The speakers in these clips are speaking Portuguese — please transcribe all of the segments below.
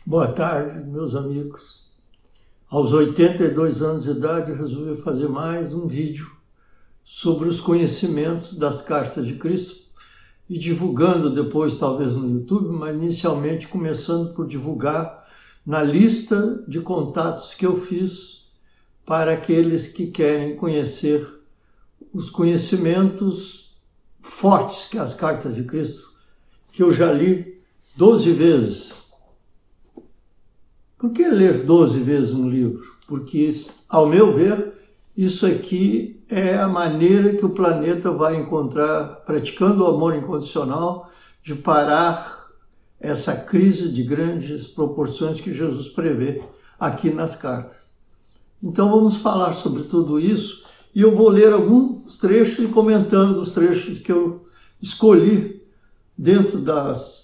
Boa tarde, meus amigos. Aos 82 anos de idade, eu resolvi fazer mais um vídeo sobre os conhecimentos das cartas de Cristo e divulgando depois, talvez no YouTube, mas inicialmente começando por divulgar na lista de contatos que eu fiz para aqueles que querem conhecer os conhecimentos fortes que as cartas de Cristo, que eu já li 12 vezes. Por que ler 12 vezes um livro? Porque, ao meu ver, isso aqui é a maneira que o planeta vai encontrar, praticando o amor incondicional, de parar essa crise de grandes proporções que Jesus prevê aqui nas cartas. Então vamos falar sobre tudo isso e eu vou ler alguns trechos e comentando os trechos que eu escolhi dentro das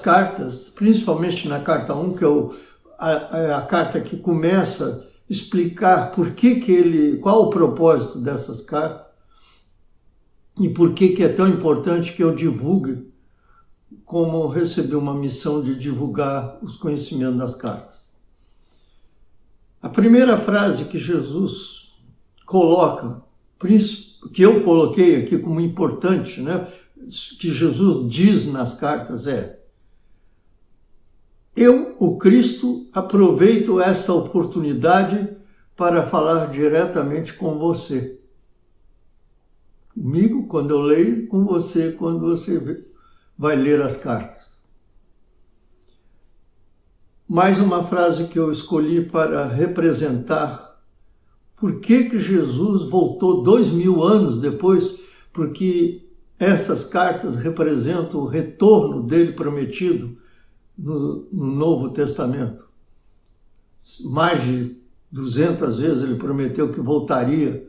cartas, principalmente na carta 1, que é a carta que começa a explicar qual o propósito dessas cartas e por que é tão importante que eu divulgue, como recebi uma missão de divulgar os conhecimentos das cartas. A primeira frase que Jesus coloca, que eu coloquei aqui como importante, né, que Jesus diz nas cartas é: eu, o Cristo, aproveito essa oportunidade para falar diretamente com você. Comigo, quando eu leio, com você, quando você vai ler as cartas. Mais uma frase que eu escolhi para representar por que Jesus voltou 2000 anos depois, porque essas cartas representam o retorno dele prometido no Novo Testamento. Mais de 200 vezes ele prometeu que voltaria.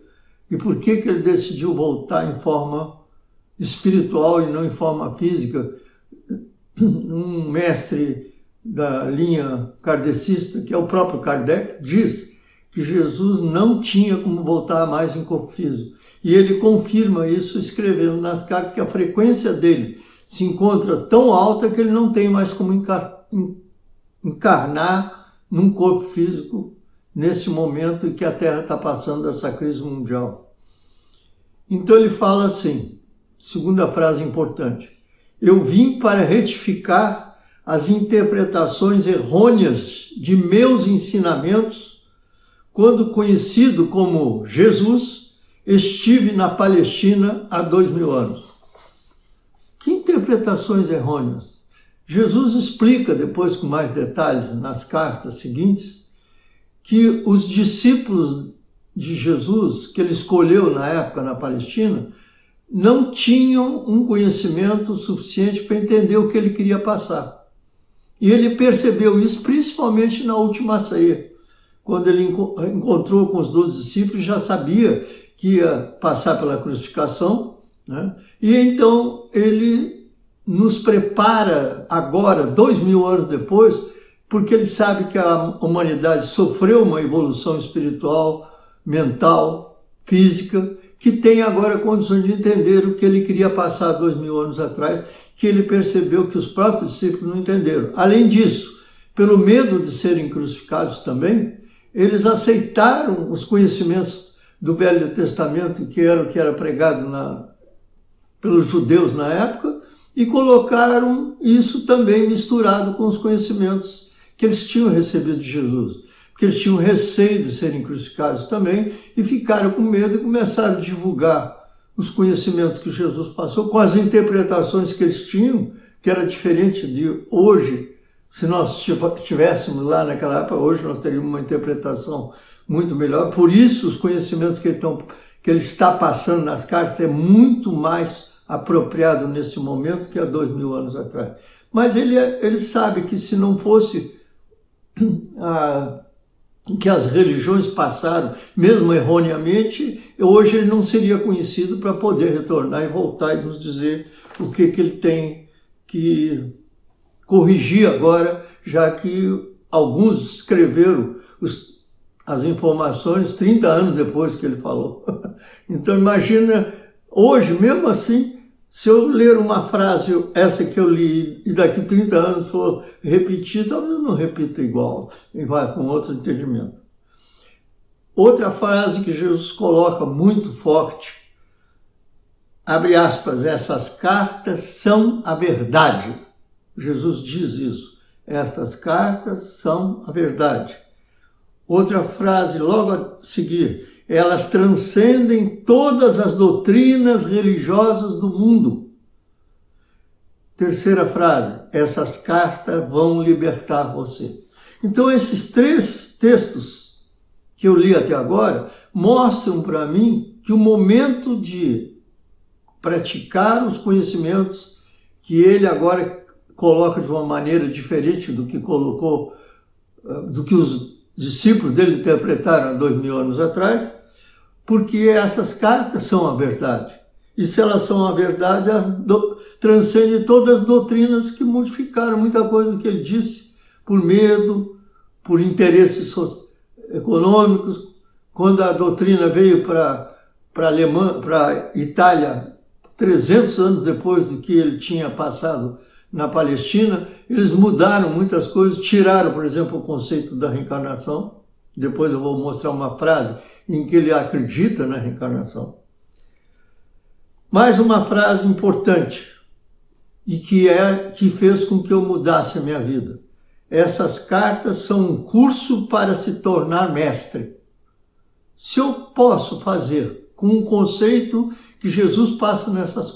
E por que ele decidiu voltar em forma espiritual e não em forma física? Um mestre da linha kardecista, que é o próprio Kardec, diz que Jesus não tinha como voltar mais em corpo físico. E ele confirma isso escrevendo nas cartas que a frequência dele se encontra tão alta que ele não tem mais como encarnar num corpo físico nesse momento em que a Terra está passando essa crise mundial. Então ele fala assim, segunda frase importante: eu vim para retificar as interpretações errôneas de meus ensinamentos quando conhecido como Jesus, estive na Palestina há 2000 anos. Que interpretações errôneas? Jesus explica depois com mais detalhes nas cartas seguintes que os discípulos de Jesus, que ele escolheu na época na Palestina, não tinham um conhecimento suficiente para entender o que ele queria passar. E ele percebeu isso principalmente na última ceia, quando ele encontrou com os 12 discípulos, já sabia que ia passar pela crucificação, né? E então ele nos prepara agora, 2000 anos depois, porque ele sabe que a humanidade sofreu uma evolução espiritual, mental, física, que tem agora condições de entender o que ele queria passar 2000 anos atrás, que ele percebeu que os próprios discípulos não entenderam. Além disso, pelo medo de serem crucificados também, eles aceitaram os conhecimentos do Velho Testamento, que era o que era pregado pelos judeus na época, e colocaram isso também misturado com os conhecimentos que eles tinham recebido de Jesus. Porque eles tinham receio de serem crucificados também e ficaram com medo e começaram a divulgar os conhecimentos que Jesus passou com as interpretações que eles tinham, que era diferente de hoje. Se nós estivéssemos lá naquela época, hoje nós teríamos uma interpretação muito melhor. Por isso, os conhecimentos que ele está passando nas cartas é muito mais apropriado nesse momento que há 2000 anos atrás. Mas ele sabe que se não fosse que as religiões passaram, mesmo erroneamente, hoje ele não seria conhecido para poder retornar e voltar e nos dizer o que ele tem que corrigir agora, já que alguns escreveram as informações 30 anos depois que ele falou. Então imagina, hoje, mesmo assim, Se eu ler uma frase, essa que eu li, e daqui 30 anos for repetir, talvez eu não repita igual, e vai com outro entendimento. Outra frase que Jesus coloca muito forte, abre aspas, essas cartas são a verdade. Jesus diz isso, estas cartas são a verdade. Outra frase logo a seguir, elas transcendem todas as doutrinas religiosas do mundo. Terceira frase, essas cartas vão libertar você. Então esses 3 textos que eu li até agora mostram para mim que o momento de praticar os conhecimentos que ele agora coloca de uma maneira diferente do que colocou, do que os discípulos dele interpretaram há 2000 anos atrás, porque essas cartas são a verdade. E se elas são a verdade, transcende todas as doutrinas que modificaram muita coisa do que ele disse, por medo, por interesses econômicos. Quando a doutrina veio para a Itália, 300 anos depois do que ele tinha passado na Palestina, eles mudaram muitas coisas, tiraram, por exemplo, o conceito da reencarnação. Depois eu vou mostrar uma frase em que ele acredita na reencarnação. Mais uma frase importante, e que fez com que eu mudasse a minha vida. Essas cartas são um curso para se tornar mestre. Se eu posso fazer com um conceito que Jesus passa nessas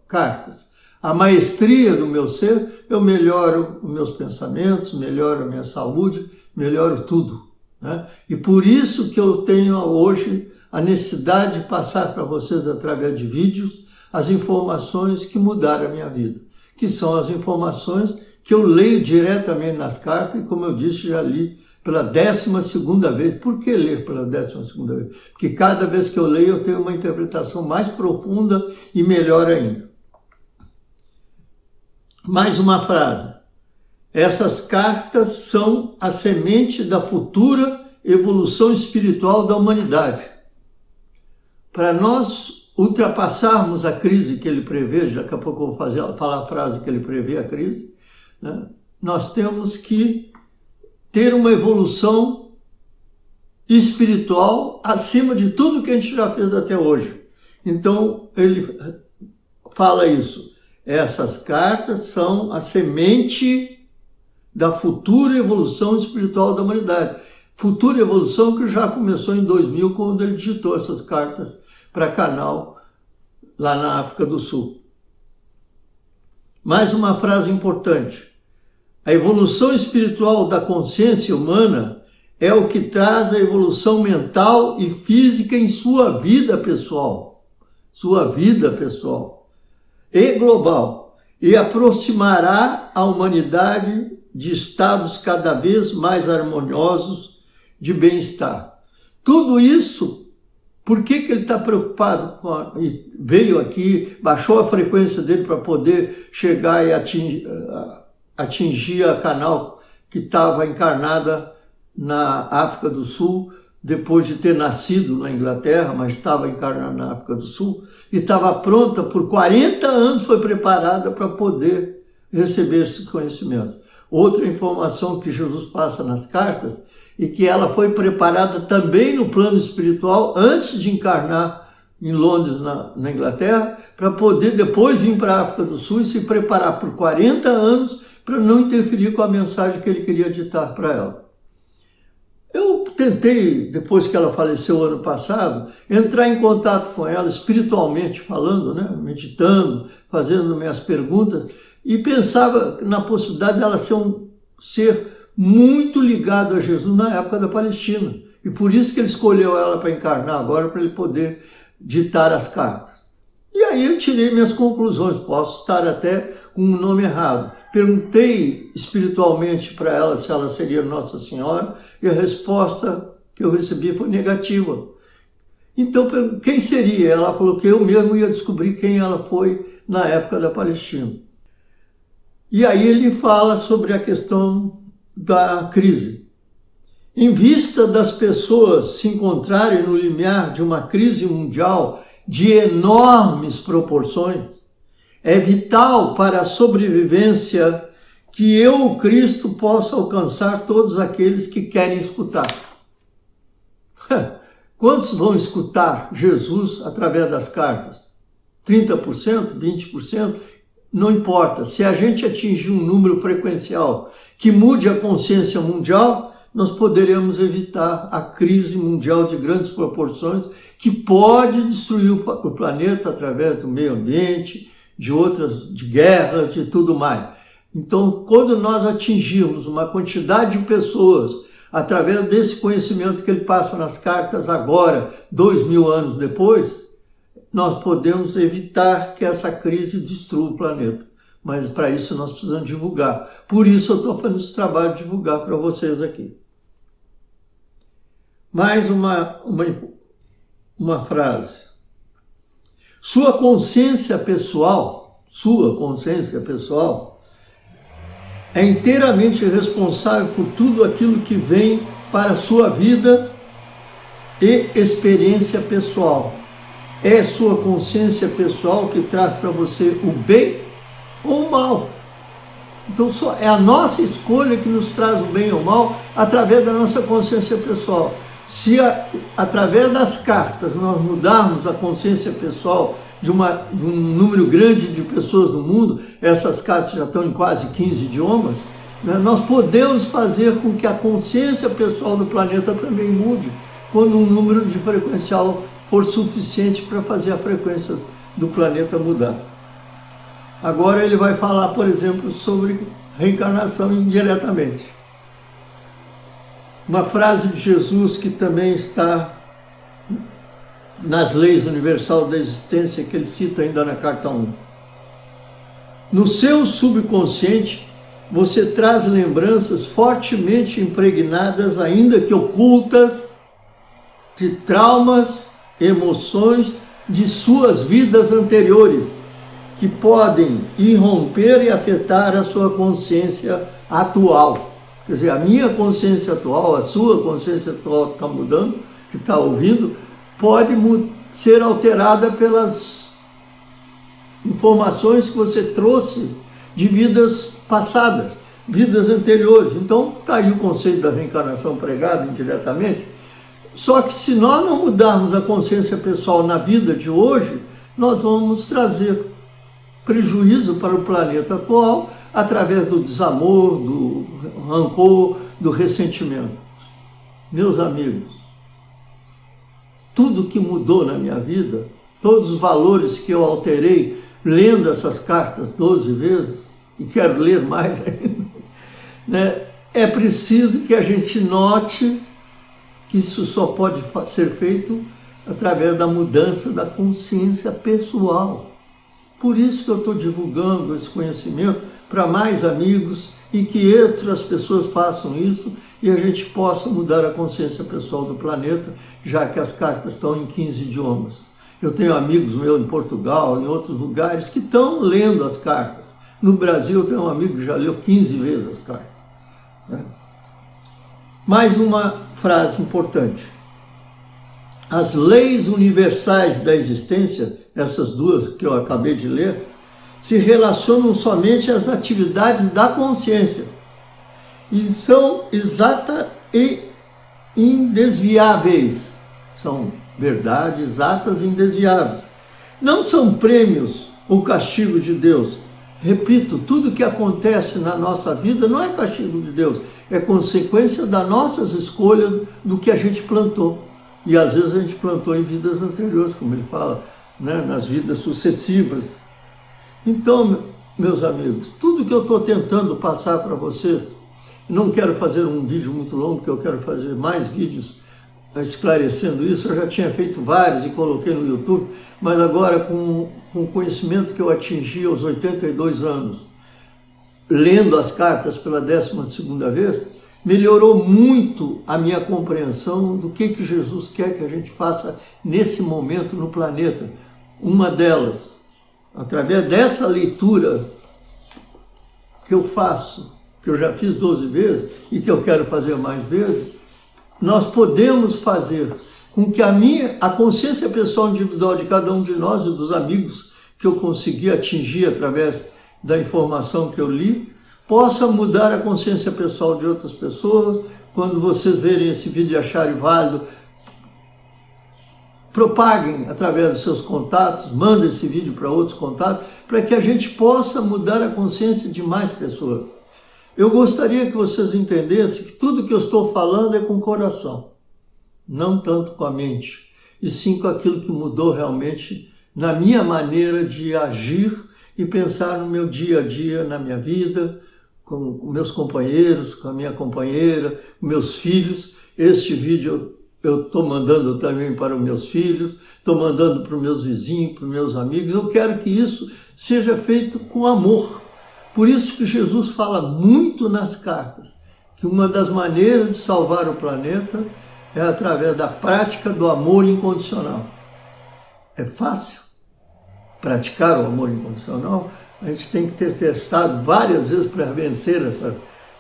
cartas, a maestria do meu ser, eu melhoro os meus pensamentos, melhoro a minha saúde, melhoro tudo. Né? E por isso que eu tenho hoje a necessidade de passar para vocês, através de vídeos, as informações que mudaram a minha vida, que são as informações que eu leio diretamente nas cartas, e como eu disse, já li pela 12ª vez. Por que ler pela 12ª vez? Porque cada vez que eu leio, eu tenho uma interpretação mais profunda e melhor ainda. Mais uma frase. Essas cartas são a semente da futura evolução espiritual da humanidade. Para nós ultrapassarmos a crise que ele prevê, daqui a pouco eu vou falar a frase que ele prevê a crise, né? Nós temos que ter uma evolução espiritual acima de tudo que a gente já fez até hoje. Então, ele fala isso. Essas cartas são a semente da futura evolução espiritual da humanidade. Futura evolução que já começou em 2000, quando ele digitou essas cartas para canal lá na África do Sul. Mais uma frase importante. A evolução espiritual da consciência humana é o que traz a evolução mental e física em sua vida pessoal. Sua vida pessoal e global. E aproximará a humanidade de estados cada vez mais harmoniosos de bem-estar. Tudo isso, por que ele está preocupado e veio aqui, baixou a frequência dele para poder chegar e atingir a canal que estava encarnada na África do Sul, depois de ter nascido na Inglaterra, mas estava encarnada na África do Sul, e estava pronta por 40 anos, foi preparada para poder receber esse conhecimento. Outra informação que Jesus passa nas cartas, e que ela foi preparada também no plano espiritual, antes de encarnar em Londres, na Inglaterra, para poder depois vir para a África do Sul e se preparar por 40 anos para não interferir com a mensagem que ele queria ditar para ela. Eu tentei, depois que ela faleceu ano passado, entrar em contato com ela, espiritualmente falando, né? Meditando, fazendo minhas perguntas, e pensava na possibilidade dela ser um ser muito ligado a Jesus na época da Palestina. E por isso que ele escolheu ela para encarnar agora, para ele poder ditar as cartas. E aí eu tirei minhas conclusões, posso estar até com um nome errado. Perguntei espiritualmente para ela se ela seria Nossa Senhora, e a resposta que eu recebi foi negativa. Então, quem seria? Ela falou que eu mesmo ia descobrir quem ela foi na época da Palestina. E aí ele fala sobre a questão da crise. Em vista das pessoas se encontrarem no limiar de uma crise mundial de enormes proporções, É vital para a sobrevivência que eu, o Cristo, possa alcançar todos aqueles que querem escutar. Quantos vão escutar Jesus através das cartas? 30%? 20%? Não importa. Se a gente atingir um número frequencial que mude a consciência mundial, nós poderemos evitar a crise mundial de grandes proporções que pode destruir o planeta através do meio ambiente, de guerras, de tudo mais. Então, quando nós atingirmos uma quantidade de pessoas, através desse conhecimento que ele passa nas cartas agora, 2000 anos depois, nós podemos evitar que essa crise destrua o planeta. Mas para isso nós precisamos divulgar. Por isso eu estou fazendo esse trabalho de divulgar para vocês aqui. Mais uma frase. Sua consciência pessoal é inteiramente responsável por tudo aquilo que vem para a sua vida e experiência pessoal. É sua consciência pessoal que traz para você o bem ou o mal. Então é a nossa escolha que nos traz o bem ou o mal através da nossa consciência pessoal. Se através das cartas nós mudarmos a consciência pessoal de um número grande de pessoas no mundo, essas cartas já estão em quase 15 idiomas, né? Nós podemos fazer com que a consciência pessoal do planeta também mude, quando um número de frequencial for suficiente para fazer a frequência do planeta mudar. Agora ele vai falar, por exemplo, sobre reencarnação indiretamente. Uma frase de Jesus que também está nas leis universal da existência, que ele cita ainda na carta 1. No seu subconsciente, você traz lembranças fortemente impregnadas, ainda que ocultas, de traumas, emoções de suas vidas anteriores, que podem irromper e afetar a sua consciência atual. Quer dizer, a minha consciência atual, a sua consciência atual que está mudando, que está ouvindo, pode ser alterada pelas informações que você trouxe de vidas passadas, vidas anteriores. Então, está aí o conceito da reencarnação pregado indiretamente. Só que se nós não mudarmos a consciência pessoal na vida de hoje, nós vamos trazer prejuízo para o planeta atual através do desamor, do rancor, do ressentimento. Meus amigos, tudo que mudou na minha vida, todos os valores que eu alterei lendo essas cartas 12 vezes, e quero ler mais ainda, né? É preciso que a gente note que isso só pode ser feito através da mudança da consciência pessoal. Por isso que eu estou divulgando esse conhecimento para mais amigos e que outras pessoas façam isso e a gente possa mudar a consciência pessoal do planeta, já que as cartas estão em 15 idiomas. Eu tenho amigos meus em Portugal, em outros lugares, que estão lendo as cartas. No Brasil, eu tenho um amigo que já leu 15 vezes as cartas. Mais uma frase importante. As leis universais da existência, essas duas que eu acabei de ler, se relacionam somente às atividades da consciência e são exatas e indesviáveis. São verdades exatas e indesviáveis. Não são prêmios ou castigo de Deus. Repito, tudo que acontece na nossa vida não é castigo de Deus, é consequência das nossas escolhas do que a gente plantou. E às vezes a gente plantou em vidas anteriores, como ele fala, né, nas vidas sucessivas. Então, meus amigos, tudo que eu estou tentando passar para vocês, não quero fazer um vídeo muito longo, porque eu quero fazer mais vídeos esclarecendo isso. Eu já tinha feito vários e coloquei no YouTube, mas agora com o conhecimento que eu atingi aos 82 anos, lendo as cartas pela 12ª vez, melhorou muito a minha compreensão do que Jesus quer que a gente faça nesse momento no planeta. Uma delas, através dessa leitura que eu faço, que eu já fiz 12 vezes e que eu quero fazer mais vezes, nós podemos fazer com que a consciência pessoal individual de cada um de nós e dos amigos que eu consegui atingir através da informação que eu li, possa mudar a consciência pessoal de outras pessoas. Quando vocês verem esse vídeo e acharem válido, propaguem através dos seus contatos, mandem esse vídeo para outros contatos, para que a gente possa mudar a consciência de mais pessoas. Eu gostaria que vocês entendessem que tudo que eu estou falando é com o coração, não tanto com a mente, e sim com aquilo que mudou realmente na minha maneira de agir e pensar no meu dia a dia, na minha vida, com meus companheiros, com a minha companheira, com meus filhos. Este vídeo eu estou mandando também para os meus filhos, estou mandando para os meus vizinhos, para os meus amigos. Eu quero que isso seja feito com amor. Por isso que Jesus fala muito nas cartas, que uma das maneiras de salvar o planeta é através da prática do amor incondicional. É fácil praticar o amor incondicional? A gente tem que ter testado várias vezes para vencer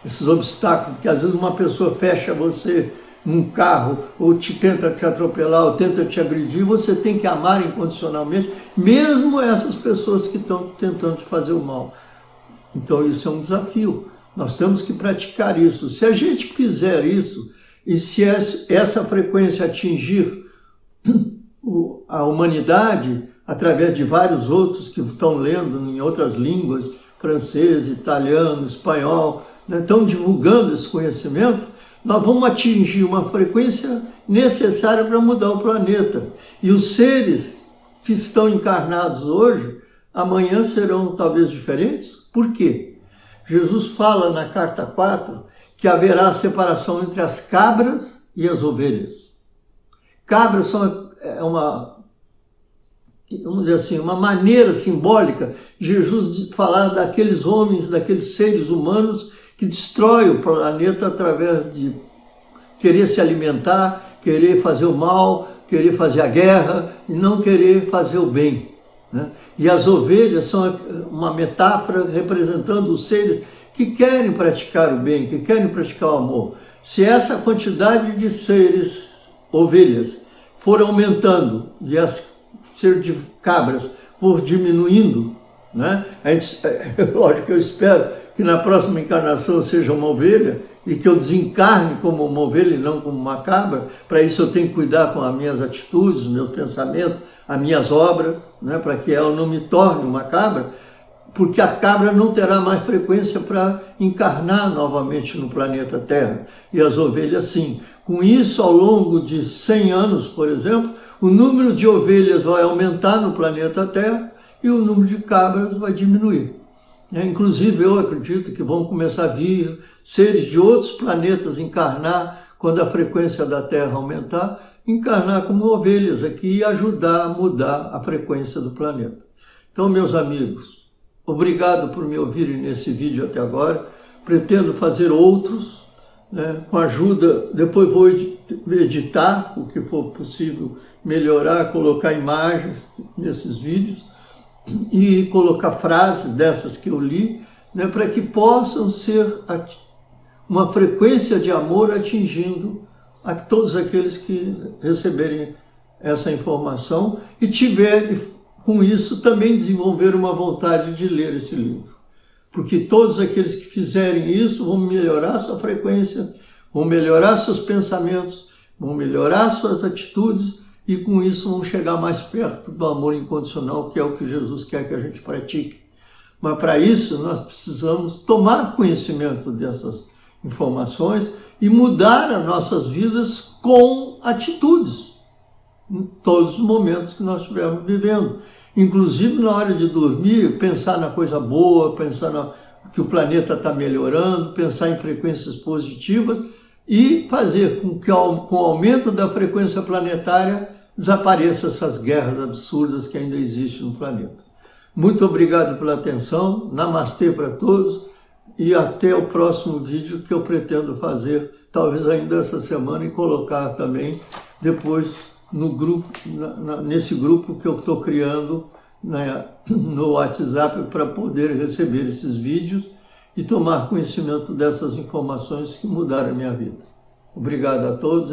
esses obstáculos, porque às vezes uma pessoa fecha você num carro, ou tenta te atropelar, ou tenta te agredir. Você tem que amar incondicionalmente, mesmo essas pessoas que estão tentando te fazer o mal. Então isso é um desafio, nós temos que praticar isso. Se a gente fizer isso, e se essa frequência atingir a humanidade, através de vários outros que estão lendo em outras línguas, francês, italiano, espanhol, né, estão divulgando esse conhecimento, nós vamos atingir uma frequência necessária para mudar o planeta. E os seres que estão encarnados hoje, amanhã serão talvez diferentes. Por quê? Jesus fala na carta 4 que haverá separação entre as cabras e as ovelhas. Cabras são vamos dizer assim, uma maneira simbólica de Jesus falar daqueles homens, daqueles seres humanos que destroem o planeta através de querer se alimentar, querer fazer o mal, querer fazer a guerra e não querer fazer o bem, né? E as ovelhas são uma metáfora representando os seres que querem praticar o bem, que querem praticar o amor. Se essa quantidade de seres, ovelhas, for aumentando e as ser de cabras for diminuindo, né? Lógico que eu espero que na próxima encarnação eu seja uma ovelha e que eu desencarne como uma ovelha e não como uma cabra. Para isso eu tenho que cuidar com as minhas atitudes, os meus pensamentos, as minhas obras, né? Para que ela não me torne uma cabra, porque a cabra não terá mais frequência para encarnar novamente no planeta Terra, e as ovelhas sim. Com isso, ao longo de 100 anos, por exemplo, o número de ovelhas vai aumentar no planeta Terra e o número de cabras vai diminuir. Inclusive, eu acredito que vão começar a vir seres de outros planetas encarnar, quando a frequência da Terra aumentar, encarnar como ovelhas aqui e ajudar a mudar a frequência do planeta. Então, meus amigos, obrigado por me ouvirem nesse vídeo até agora. Pretendo fazer outros, né, com ajuda. Depois vou editar o que for possível, melhorar, colocar imagens nesses vídeos e colocar frases dessas que eu li, né, para que possam ser uma frequência de amor atingindo a todos aqueles que receberem essa informação e tiverem, com isso, também desenvolver uma vontade de ler esse livro. Porque todos aqueles que fizerem isso vão melhorar sua frequência, vão melhorar seus pensamentos, vão melhorar suas atitudes e com isso vão chegar mais perto do amor incondicional, que é o que Jesus quer que a gente pratique. Mas para isso nós precisamos tomar conhecimento dessas informações e mudar as nossas vidas com atitudes, em todos os momentos que nós estivermos vivendo. Inclusive na hora de dormir, pensar na coisa boa, pensar que o planeta está melhorando, pensar em frequências positivas e fazer com que com o aumento da frequência planetária desapareçam essas guerras absurdas que ainda existem no planeta. Muito obrigado pela atenção, namastê para todos e até o próximo vídeo que eu pretendo fazer, talvez ainda essa semana, e colocar também depois no grupo, nesse grupo que eu estou criando, né, no WhatsApp, para poder receber esses vídeos e tomar conhecimento dessas informações que mudaram a minha vida. Obrigado a todos.